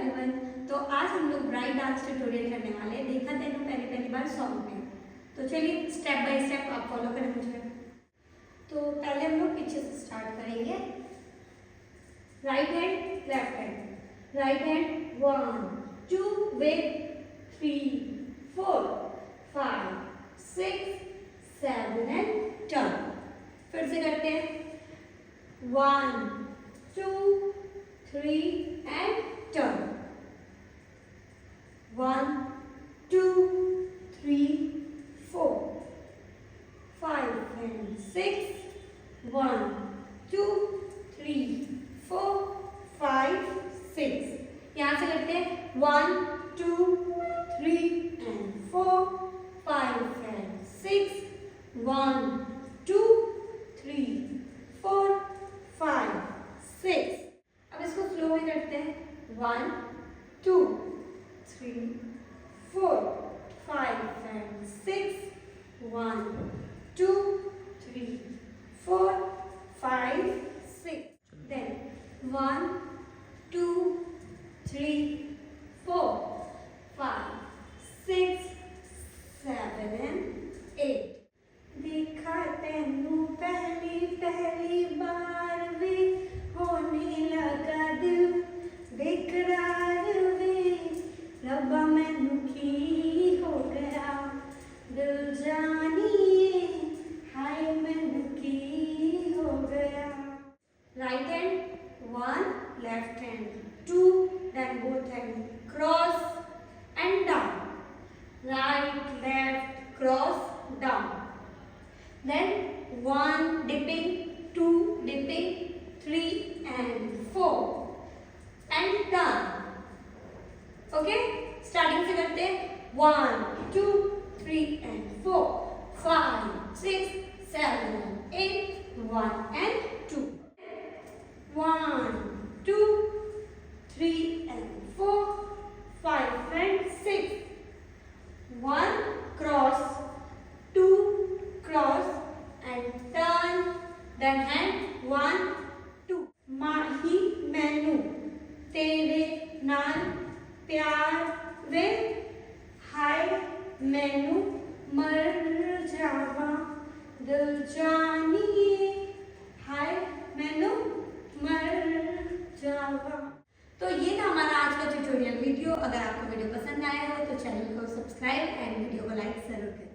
Everyone. तो आज हम लोग ब्राइट डांस ट्यूटोरियल करने वाले हैं। देखा तेनू पहली बार सॉन्ग में, तो चलिए स्टेप बाय स्टेप आप फॉलो करें मुझे। तो पहले हम लोग पीछे से स्टार्ट करेंगे। Right hand left hand, right hand 1 2 3 4 5 6 7 and turn. फिर से करते हैं 1 2 3 एंड टर्न। 1 2 3 4 5 and 6 1 2 3 4 5 6। यहाँ से करते हैं 1 2 3 and 4 5 and 6 1 2 3 4 5 6। अब इसको स्लो में करते हैं 1 2 3 4 5 and 6 1 2 3 4 5 6। Then 1 2 3 4 5 6 7 and 8। देखा तेनू पहली बार वे होने लगा दिल बेकरार वे। रब्बा मैनू की हो गया दिल जानिए हाय मैनू की हो गया। Right hand 1 left hand 2 then both hand cross and down, right left cross down, then 1 dipping 2 dipping 3 and 4 and turn। Okay starting से करते हैं 1 2 3 and 4 5 6 7 and 8 1 and 2 1 2 3 and 4 5 and 6 1 cross 2 cross and turn, then hand 1 2। माही मैनू तेरे नाल प्यार वे हाय मैनू मर जावा दिल जानिए हाय मैनू मर जावा। तो ये था हमारा आज का ट्यूटोरियल वीडियो। अगर आपको वीडियो पसंद आया हो तो चैनल को सब्सक्राइब एंड वीडियो को लाइक जरूर करें।